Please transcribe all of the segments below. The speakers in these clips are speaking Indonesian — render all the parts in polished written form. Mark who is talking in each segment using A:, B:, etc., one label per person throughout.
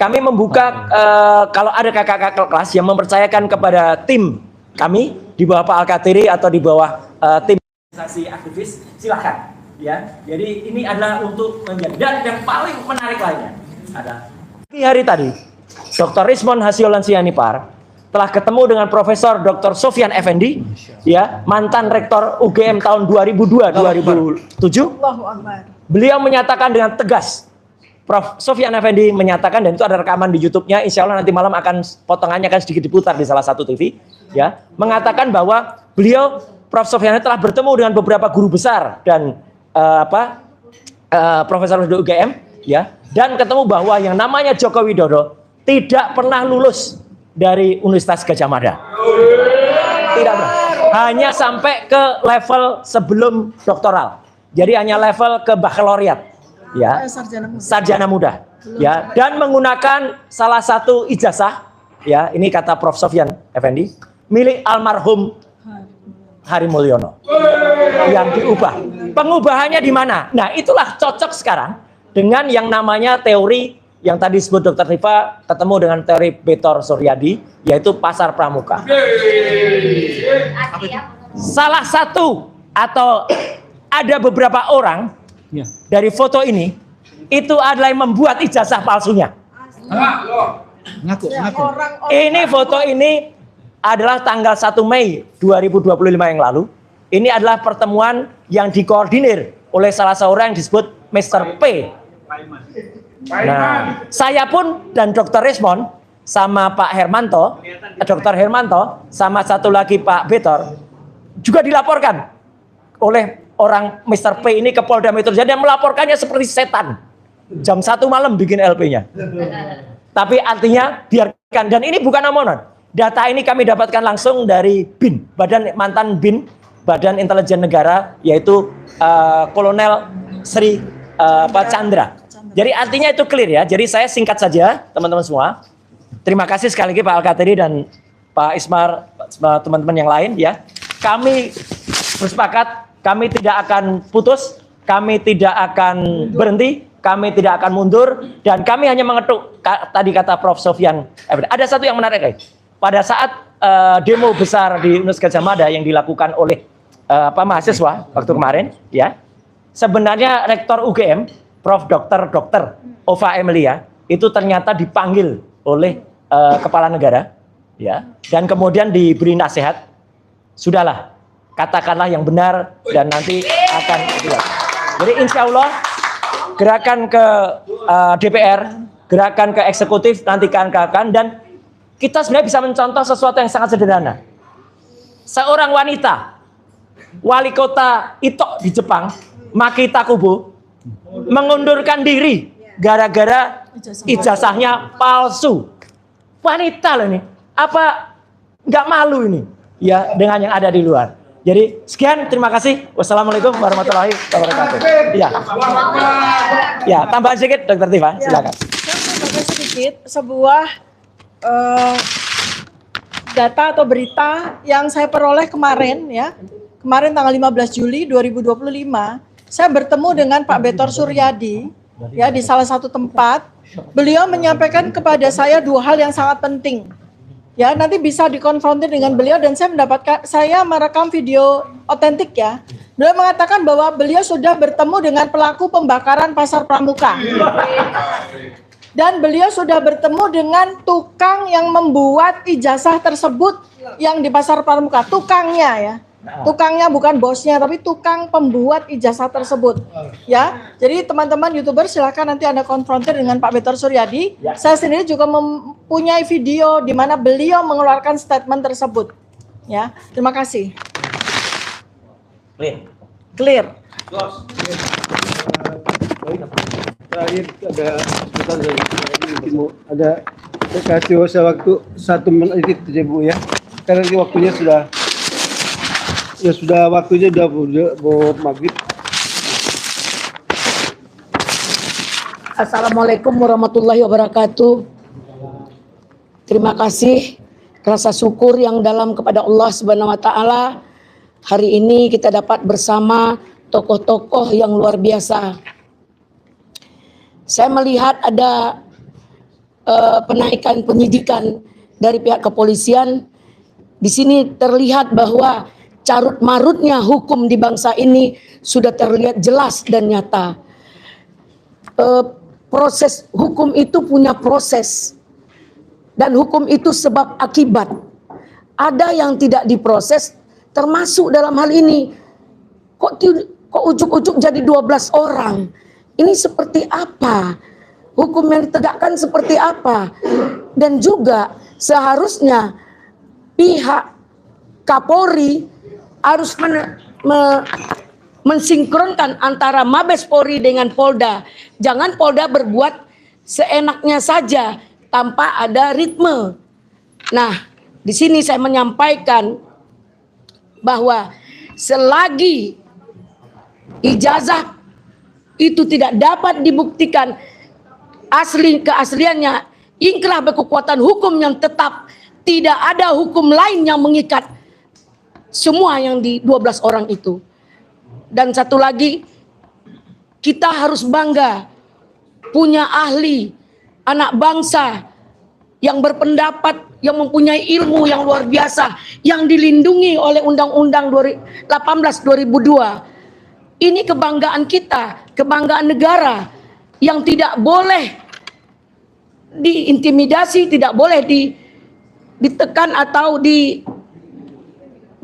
A: kami membuka kalau ada kakak-kakak kelas yang mempercayakan kepada tim kami di bawah Pak Al-Katiri atau di bawah tim organisasi aktivis, silakan ya. Jadi ini adalah untuk menjadi, dan yang paling menarik lainnya ada hari tadi Dr. Rismon Hasyolan Sianipar telah ketemu dengan Profesor Dr. Sofyan Effendi, ya, mantan Rektor UGM tahun 2002-2007. Beliau menyatakan dengan tegas, Prof. Sofyan Effendi menyatakan, dan itu ada rekaman di YouTube-nya, insya Allah nanti malam akan potongannya akan sedikit diputar di salah satu TV, ya, mengatakan bahwa beliau, Prof. Sofyan telah bertemu dengan beberapa guru besar dan Profesor di UGM, ya, dan ketemu bahwa yang namanya Joko Widodo tidak pernah lulus dari Universitas Gadjah Mada. Tidak pernah. Hanya sampai ke level sebelum doktoral. Jadi hanya level ke bakalaureat, ya, sarjana muda, ya, dan menggunakan salah satu ijazah, ya, ini kata Prof. Sofyan Effendi, milik almarhum Hari Mulyono, yang diubah. Pengubahannya di mana? Nah, itulah cocok sekarang dengan yang namanya teori yang tadi disebut Dr. Rifa, ketemu dengan teori Betor Suryadi, yaitu pasar pramuka. Salah satu atau ada beberapa orang dari foto ini itu adalah yang membuat ijazah palsunya. Ini foto ini adalah tanggal 1 Mei 2025 yang lalu. Ini adalah pertemuan yang dikoordinir oleh salah seorang yang disebut Mr. P. Nah, saya pun dan Dr. Rismon sama Pak Hermanto, Dr. Hermanto, sama satu lagi Pak Betor juga dilaporkan oleh orang Mr. P ini ke Polda Metro Jaya dan melaporkannya seperti setan. Jam 1 malam bikin LP-nya. Tapi artinya biarkan, dan ini bukan omongan. Data ini kami dapatkan langsung dari BIN, mantan BIN, Badan Intelijen Negara, yaitu Kolonel Sri Chandra. Jadi artinya itu clear ya. Jadi saya singkat saja teman-teman semua. Terima kasih sekali lagi Pak Al-Katiri dan Pak Ismar, teman-teman yang lain ya. Kami bersepakat, kami tidak akan putus, kami tidak akan berhenti, kami tidak akan mundur, dan kami hanya mengetuk tadi kata Prof. Sofyan. Ada satu yang menarik guys. Pada saat demo besar di Universitas Gadjah Mada yang dilakukan oleh mahasiswa waktu kemarin ya. Sebenarnya Rektor UGM Prof. Dr. Ova Emilia itu ternyata dipanggil oleh kepala negara, ya, dan kemudian diberi nasihat, sudahlah, katakanlah yang benar dan nanti akan keluar. Jadi insya Allah gerakan ke DPR, gerakan ke eksekutif nanti akan, dan kita sebenarnya bisa mencontoh sesuatu yang sangat sederhana. Seorang wanita, wali kota Ito di Jepang, Maki Takubo, mengundurkan diri gara-gara ijazahnya palsu. Wanita loh ini, apa nggak malu ini ya dengan yang ada di luar. Jadi sekian, terima kasih. Wassalamualaikum warahmatullahi wabarakatuh. Ya, tambahan sedikit Dr. Tifa, silakan.
B: Sedikit sebuah data atau berita yang saya peroleh kemarin ya. Kemarin tanggal 15 Juli 2025, saya bertemu dengan Pak Betor Suryadi ya di salah satu tempat. Beliau menyampaikan kepada saya dua hal yang sangat penting. Ya, nanti bisa dikonfrontir dengan beliau, dan saya merekam video otentik ya. Beliau mengatakan bahwa beliau sudah bertemu dengan pelaku pembakaran pasar pramuka. Dan beliau sudah bertemu dengan tukang yang membuat ijazah tersebut yang di pasar pramuka, tukangnya ya. Tukangnya bukan bosnya, tapi tukang pembuat ijazah tersebut. Ya, jadi teman-teman YouTuber silakan nanti Anda konfrontir dengan Pak Betor Suryadi. Ya. Saya sendiri juga mempunyai video di mana beliau mengeluarkan statement tersebut. Ya, terima kasih. Clear.
C: Terakhir ada kasih waktu 1 menit saja Bu ya. Karena waktunya sudah waktunya buat maghrib.
D: Assalamualaikum warahmatullahi wabarakatuh. Terima kasih, rasa syukur yang dalam kepada Allah Subhanahu wa taala. Hari ini kita dapat bersama tokoh-tokoh yang luar biasa. Saya melihat ada penaikan penyidikan dari pihak kepolisian. Di sini terlihat bahwa carut marutnya hukum di bangsa ini sudah terlihat jelas dan nyata. Proses hukum itu punya proses, dan hukum itu sebab akibat. Ada yang tidak diproses, termasuk dalam hal ini. Kok ujuk-ujuk jadi 12 orang? Ini seperti apa? Hukum yang ditegakkan seperti apa? Dan juga seharusnya pihak Kapolri harus mensinkronkan antara Mabes Polri dengan Polda. Jangan Polda berbuat seenaknya saja tanpa ada ritme. Nah, di sini saya menyampaikan bahwa selagi ijazah itu tidak dapat dibuktikan keasliannya, ingkrah berkekuatan hukum yang tetap, tidak ada hukum lain yang mengikat semua yang di 12 orang itu. Dan satu lagi, kita harus bangga punya ahli, anak bangsa yang berpendapat, yang mempunyai ilmu yang luar biasa, yang dilindungi oleh Undang-Undang 18 2002. Ini kebanggaan kita, kebanggaan negara yang tidak boleh diintimidasi, tidak boleh ditekan atau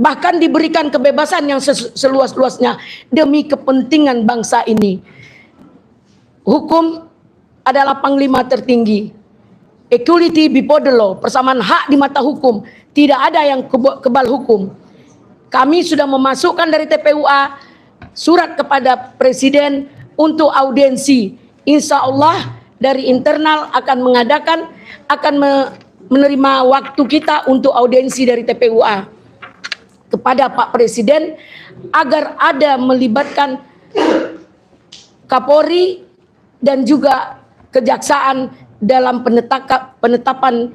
D: bahkan diberikan kebebasan yang seluas-luasnya demi kepentingan bangsa ini. Hukum adalah panglima tertinggi. Equality before the law, persamaan hak di mata hukum. Tidak ada yang kebal hukum. Kami sudah memasukkan dari TPUA surat kepada Presiden untuk audiensi. Insya Allah dari internal akan menerima waktu kita untuk audiensi dari TPUA kepada Pak Presiden agar ada melibatkan Kapolri dan juga Kejaksaan dalam penetapan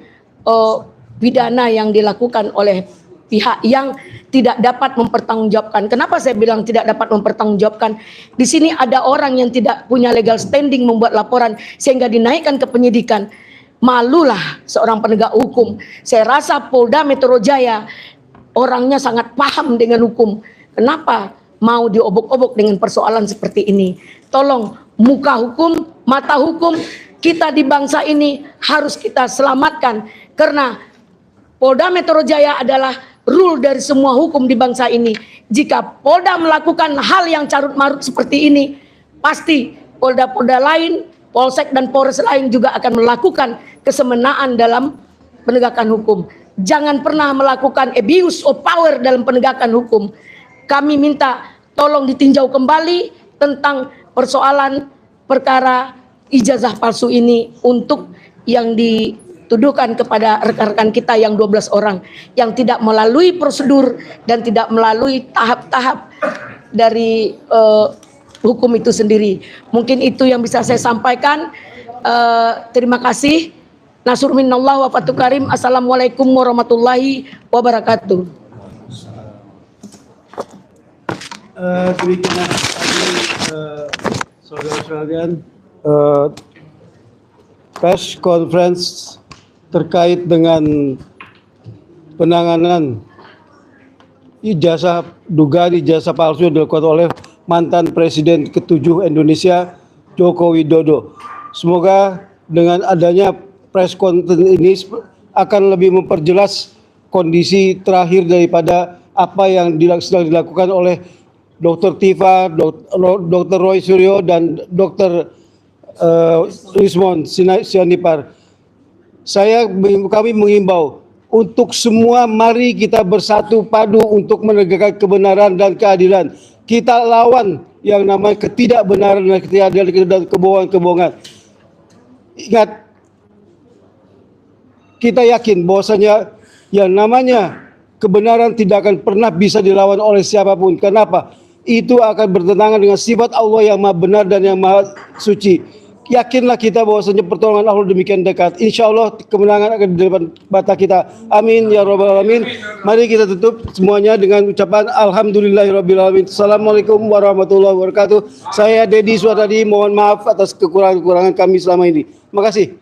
D: pidana yang dilakukan oleh pihak yang tidak dapat mempertanggungjawabkan. Kenapa saya bilang tidak dapat mempertanggungjawabkan? Di sini ada orang yang tidak punya legal standing membuat laporan sehingga dinaikkan ke penyidikan. Malulah seorang penegak hukum. Saya rasa Polda Metro Jaya orangnya sangat paham dengan hukum. Kenapa mau diobok-obok dengan persoalan seperti ini? Tolong, muka hukum, mata hukum, kita di bangsa ini harus kita selamatkan. Karena Polda Metro Jaya adalah rule dari semua hukum di bangsa ini. Jika Polda melakukan hal yang carut marut seperti ini, pasti Polda-Polda lain, Polsek dan Polres lain juga akan melakukan kesemenaan dalam penegakan hukum. Jangan pernah melakukan abuse of power dalam penegakan hukum. Kami minta tolong ditinjau kembali tentang persoalan perkara ijazah palsu ini untuk yang dituduhkan kepada rekan-rekan kita yang 12 orang yang tidak melalui prosedur dan tidak melalui tahap-tahap dari hukum itu sendiri. Mungkin itu yang bisa saya sampaikan. Terima kasih. Nasrul minallah wa fathul karim. Assalamualaikum warahmatullahi wabarakatuh.
C: Demikian saudara-saudara, press conference terkait dengan penanganan dugaan ijazah palsu yang dilakukan oleh mantan Presiden ke-7 Indonesia Joko Widodo. Semoga dengan adanya press conference ini akan lebih memperjelas kondisi terakhir daripada apa yang sedang dilakukan oleh Dr. Tifa, Dr. Roy Suryo dan Dr. Rismond Sianipar. Kami mengimbau untuk semua, mari kita bersatu padu untuk menegakkan kebenaran dan keadilan. Kita lawan yang namanya ketidakbenaran dan ketidakadilan dan kebohongan-kebohongan. Ingat, kita yakin bahwasanya yang namanya kebenaran tidak akan pernah bisa dilawan oleh siapapun. Kenapa? Itu akan bertentangan dengan sifat Allah yang maha benar dan yang maha suci. Yakinlah kita bahwasanya pertolongan Allah demikian dekat. Insya Allah kemenangan akan di depan mata kita. Amin ya rabbal alamin. Mari kita tutup semuanya dengan ucapan alhamdulillahirabbil alamin. Assalamualaikum warahmatullahi wabarakatuh. Saya Dedi Suardadi, mohon maaf atas kekurangan-kekurangan kami selama ini. Terima kasih.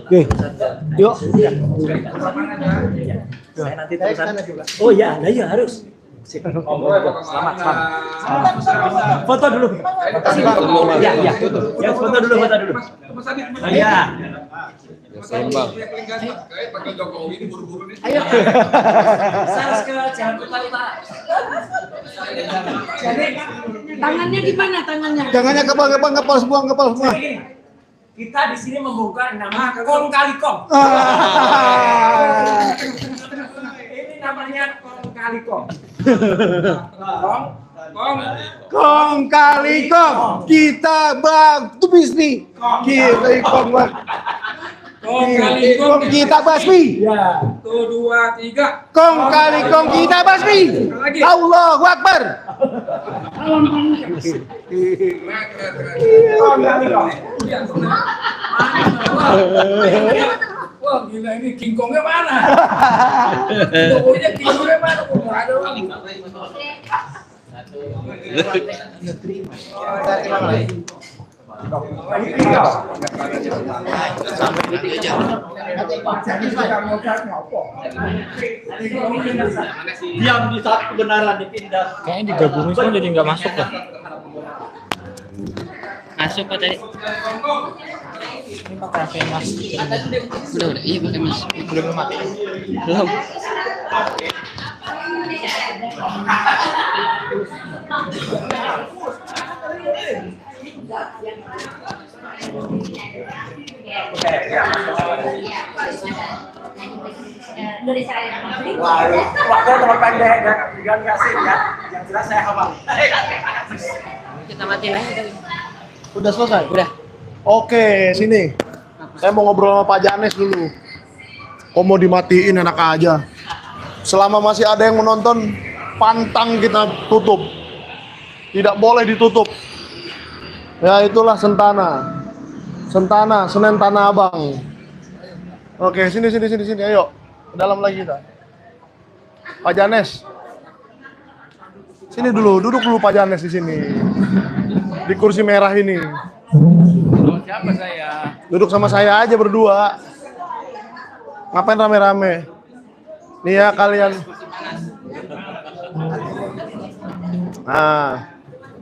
C: Oke, yuk.
A: Saya nanti terusan. Oh iya, nah iya harus. Sip. Selamat. Foto dulu. Ya, ya. Ya, foto dulu. Iya. Ayo. Saras ke Jalan Kota.
D: Tangannya gimana tangannya?
C: Jangannya kepal semua.
A: Kita di sini membuka nama Kong Kali Kong. Ini namanya Kong Kali Kong.
C: Kong kali kong, kita bantu bisnis. Kita kong kong kita basmi.
A: Ya.
E: 1, 2, 3.
C: Kong kali kong kita basmi. Allahu Akbar.
A: Kong Kali Kong.
E: Wah gila ini King Kongnya mana? Pokoknya King Kongnya mana? Kok nggak ada orang?
A: Diam di saat kebenaran ditindak.
F: Kayaknya digabungin semua jadi nggak masuk dah. Masuk Pak tadi. Ini pakai HP Mas. Udah, iya pakai Mas. Belum mati. Belum.
A: Wah, waktu terlalu pendek dan kasih ya. Yang jelas saya hafal.
F: Kita matiin aja tadi.
C: Udah selesai?
F: Udah.
C: Oke, sini. Saya mau ngobrol sama Pak Janes dulu. Kok mau dimatiin enak aja. Selama masih ada yang menonton, pantang kita tutup. Tidak boleh ditutup. Ya itulah Sentana. Sentana, Senen Tanah Abang. Oke, sini. Ayo. Ke dalam lagi kita. Pak Janes. Sini dulu, duduk dulu Pak Janes di sini. Di kursi merah ini.
E: Siapa saya?
C: Duduk sama saya aja berdua. Ngapain rame-rame? Nih ya kalian. Nah,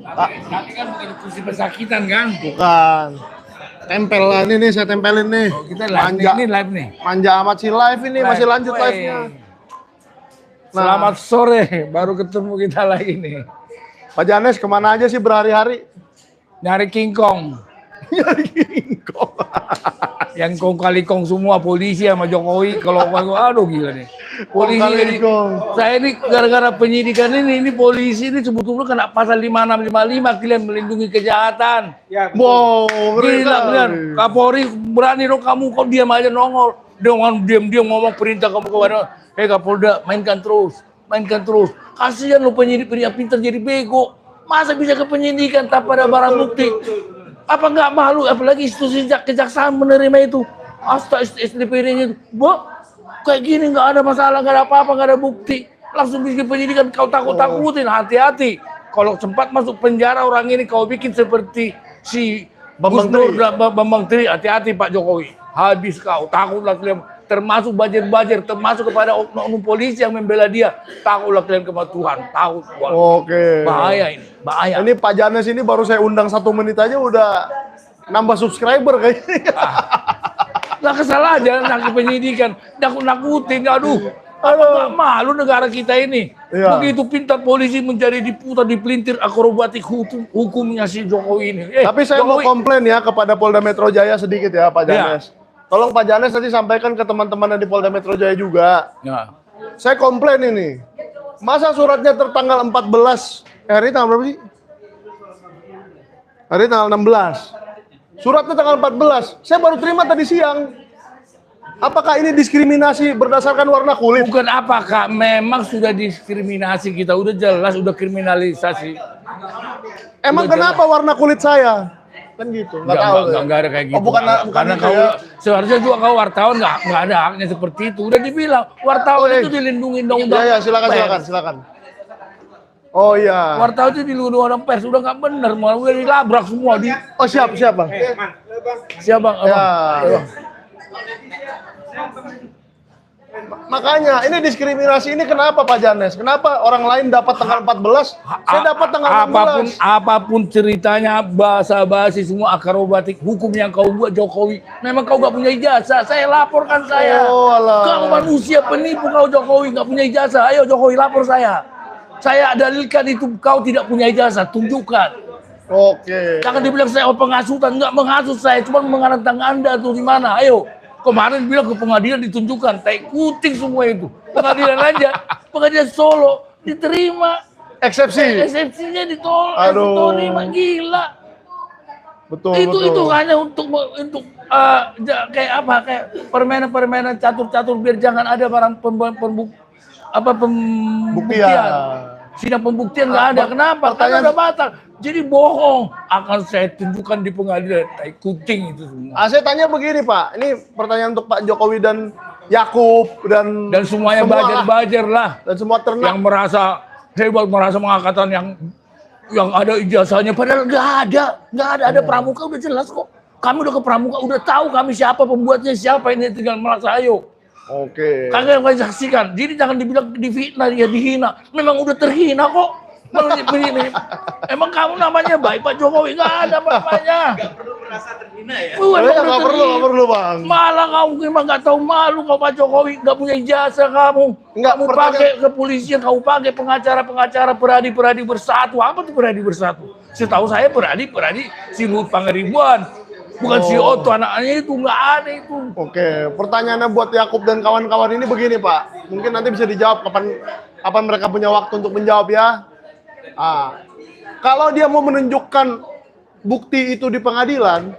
E: Tapi kan bukan kursi pesakitan kan?
C: bukan. Tempel lah ini nih, saya tempelin nih.
E: Oh, kita live nih, ini live nih.
C: Manja amat si live ini, masih lanjut
E: Wey.
C: live-nya. Nah.
E: Selamat sore, baru ketemu kita lagi nih.
C: Pak Janes kemana aja sih berhari-hari?
E: Nyari King Kong.
C: Nyari King Kong.
E: Yang kong kali kong semua polisi sama Jokowi. Kalau aduh gila nih. Polisi
C: Kong kali
E: ini,
C: kong.
E: saya ini gara-gara penyidikan ini polisi ini sebetulnya kena pasal 5655 kalian melindungi kejahatan.
C: Wow, ngeri
E: Gila
C: kali.
E: kalian. Kapolri berani dong kamu kok diam aja nongol. Diam ngomong perintah kamu kepada Kapolda mainkan terus. Kasihan lo penyidik pintar jadi bego. Masa bisa ke penyidikan tanpa ada barang bukti? Apa nggak malu? Apalagi institusi kejaksaan menerima itu. Asta SDPD-nya itu. Kayak gini nggak ada masalah, nggak ada apa-apa, nggak ada bukti. Langsung bikin penyidikan, kau takut-takutin. Hati-hati. Kalau sempat masuk penjara orang ini kau bikin seperti si
C: Bambang
E: Gus Nur
C: Tri.
E: dan Bambang Tri. Hati-hati Pak Jokowi. Habis kau, takutlah kalian. Termasuk bajir-bajir, termasuk kepada oknum polisi yang membela dia. Takutlah kalian kepada Tuhan. Takut. Wah,
C: Oke.
E: bahaya ini, bahaya.
C: Ini Pak Janes ini baru saya undang 1 menit aja udah nambah subscriber kayaknya.
E: Nggak kesal aja nak penyidikan, nakutin, aduh nggak malu negara kita ini.
C: Iya.
E: Begitu pintar polisi menjadi diputar, dipelintir akrobatik hukumnya si Jokowi ini.
C: Tapi saya mau
E: Jokowi,
C: komplain ya kepada Polda Metro Jaya sedikit ya Pak Janes. Tolong Pak Janes nanti sampaikan ke teman-teman di Polda Metro Jaya juga.
E: Ya.
C: Saya komplain ini. Masa suratnya tertanggal 14? Hari ini tanggal berapa sih? Hari ini tanggal 16. Suratnya tanggal 14. Saya baru terima tadi siang. Apakah ini diskriminasi berdasarkan warna kulit?
E: Bukan apakah memang sudah diskriminasi kita, udah jelas, udah kriminalisasi.
C: Emang
E: Udah
C: kenapa warna kulit saya? Kan gitu, nggak tahu.
E: Nggak ada kayak gitu.
C: Oh, bukan
E: Karena
C: gitu
E: kau
C: ya.
E: seharusnya juga kau wartawan nggak ada haknya seperti itu. Udah dibilang wartawan itu dilindungi undang-undang.
C: Ya, silakan. Oh iya.
E: Wartawan itu dilindungi undang pers, udah nggak benar, malah udah dilabrak semua di.
C: Oh siap Bang.
E: Siap Bang.
G: Ya.
E: Abang.
G: Makanya ini diskriminasi ini kenapa Pak Janes? Kenapa orang lain dapat tanggal 14, saya dapat tanggal 16?
E: Apapun ceritanya, basa-basi semua akrobatik hukum yang kau buat Jokowi. Memang kau gak punya ijazah. Saya laporkan saya.
G: Oh, alah.
E: Kau manusia penipu kau Jokowi gak punya ijazah. Ayo Jokowi lapor saya. Saya dalilkan itu kau tidak punya ijazah. Tunjukkan.
G: Oke.
E: Jangan dibilang saya penghasutan. Nggak menghasut saya. Cuma mengarang Anda tuh di mana. Ayo. Kemarin bilang ke pengadilan ditunjukkan. Tai kuting semua itu. Pengadilan aja. Pengadilan Solo. Diterima.
G: Eksepsi.
E: Eksepsinya ditolak.
G: Aduh.
E: Diterima. Gila.
G: Betul,
E: Itu hanya untuk kayak apa? Kayak permainan-permainan catur-catur biar jangan ada barang pembuktian. Sidang pembuktian nggak ada. Kenapa? Karena udah batal. Jadi bohong. Akan saya tunjukkan di pengadilan. Tai kucing itu semua.
G: Saya tanya begini Pak, ini pertanyaan untuk Pak Jokowi dan Yakub dan
E: Semuanya
G: semua
E: bajar-bajar lah.
G: dan semua ternak.
E: Yang merasa hebat, merasa mengangkatan yang ada ijazahnya. Padahal nggak ada. Ada pramuka udah jelas kok. Kami udah ke pramuka, udah tahu kami siapa pembuatnya, siapa ini tinggal merasa ayo.
G: Oke.
E: Kagak yang saksikan. Jadi jangan dibilang difitnah, ya dihina. Memang udah terhina kok. Emang kamu namanya baik Pak Jokowi, nggak ada apa-apanya.
H: Nggak perlu merasa terhina ya.
G: Nggak perlu Bang.
E: Malah kamu memang nggak tahu malu kau Pak Jokowi, nggak punya ijazah kamu.
G: Nggak,
E: Kamu pakai kepolisian, kamu pakai pengacara peradi bersatu. Apa tuh peradi bersatu? Setahu saya peradi si Luhut Pangaribuan. Bukan si Otto anaknya itu, nggak ada itu.
G: Oke, pertanyaannya buat Yakub dan kawan-kawan ini begini Pak. Mungkin nanti bisa dijawab kapan mereka punya waktu untuk menjawab ya. Kalau dia mau menunjukkan bukti itu di pengadilan,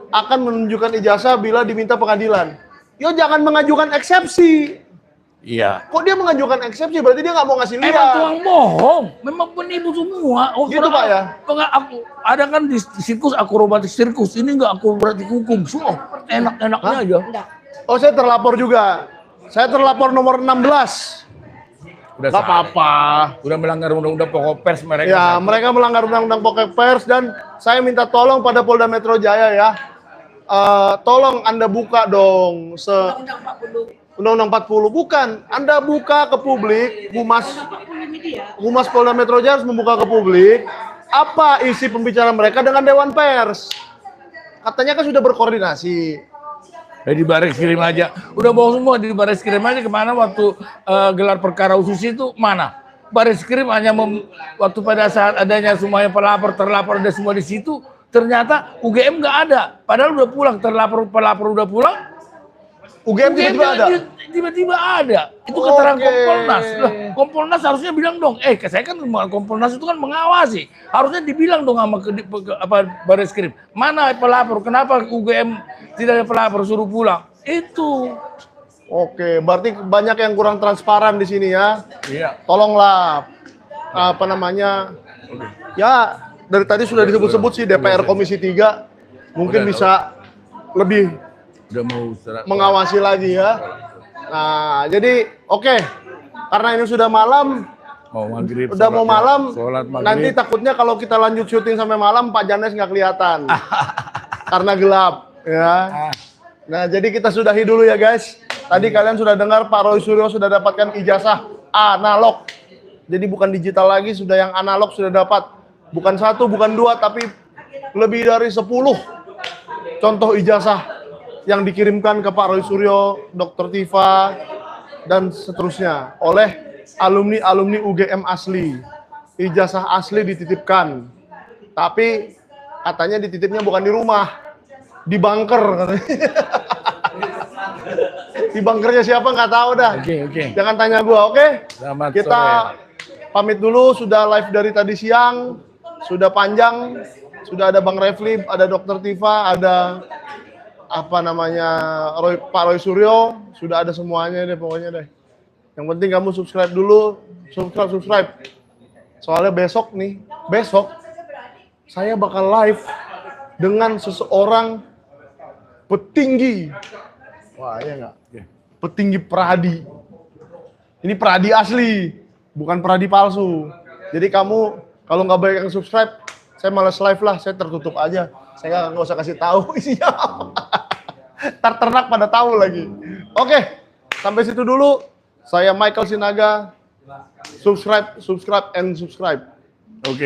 G: akan menunjukkan ijazah bila diminta pengadilan. Yo jangan mengajukan eksepsi.
E: Iya.
G: Kok dia mengajukan eksepsi? Berarti dia nggak mau ngasih lihat.
E: Emang tukang bohong, memang penipu semua.
G: Gitu, Pak, ya?
E: Ada kan di sirkus akrobatik sirkus, ini nggak akrobatik hukum. Enak-enaknya aja.
G: Oh, saya terlapor juga. Saya terlapor nomor 16.
E: Udah
G: Gak apa-apa.
E: Udah melanggar undang-undang pokok pers mereka.
G: Ya, mereka melanggar undang-undang pokok pers dan saya minta tolong pada Polda Metro Jaya ya. Tolong Anda buka dong Undang-Undang 40. Bukan, Anda buka ke publik, Humas Polda Metro Jaya harus membuka ke publik apa isi pembicaraan mereka dengan Dewan Pers. Katanya kan sudah berkoordinasi.
E: Di baris kirim aja. Udah bohong semua, di baris kirim aja kemana waktu gelar perkara khusus itu mana? Baris kirim hanya waktu pada saat adanya semuanya terlapor ada semua di situ. Ternyata UGM nggak ada. Padahal udah pulang, pelapor udah pulang.
G: UGM tiba-tiba ada?
E: Tiba-tiba ada. Itu keterangan Kompolnas. Lah, Kompolnas harusnya bilang dong, saya kan Kompolnas itu kan mengawasi. Harusnya dibilang dong sama baris kirim. Mana pelapor? Kenapa UGM tidak ada pelapor suruh pulang? Itu.
G: Oke, berarti banyak yang kurang transparan di sini ya.
E: Iya.
G: Tolonglah ya dari tadi sudah disebut-sebut sih DPR Komisi 3 mungkin bisa lebih
E: udah mau
G: mengawasi lagi ya. Nah, jadi oke. Karena ini sudah malam,
E: mau maghrib,
G: udah mau malam,
E: sholat maghrib.
G: nanti takutnya kalau kita lanjut syuting sampai malam Pak Janes nggak kelihatan karena gelap ya. Nah, jadi kita sudahi dulu ya guys. Tadi kalian sudah dengar Pak Roy Suryo sudah dapatkan ijazah analog. Jadi bukan digital lagi, sudah yang analog sudah dapat. Bukan 1, bukan 2, tapi lebih dari 10 contoh ijazah yang dikirimkan ke Pak Roy Suryo, Dr. Tifa, dan seterusnya oleh alumni-alumni UGM asli. Ijazah asli dititipkan. Tapi katanya dititipnya bukan di rumah, di bunker katanya. Di bunkernya siapa nggak tahu dah.
E: Oke.
G: Jangan tanya gua, oke?
E: Selamat
G: Kita
E: sore.
G: pamit dulu, sudah live dari tadi siang, sudah panjang, sudah ada Bang Refli, ada Dr. Tifa, ada Pak Roy Suryo, sudah ada semuanya deh pokoknya deh. Yang penting kamu subscribe dulu, subscribe. Soalnya besok saya bakal live dengan seseorang petinggi. Wah, iya nggak? Petinggi peradi. Ini peradi asli, bukan peradi palsu. Jadi kamu kalau nggak banyak yang subscribe, saya malas live lah, saya tertutup aja. Saya nggak usah kasih tahu isinya apa. Ntar ternak pada tahu lagi. Oke, sampai situ dulu. Saya Michael Sinaga. Subscribe, and subscribe.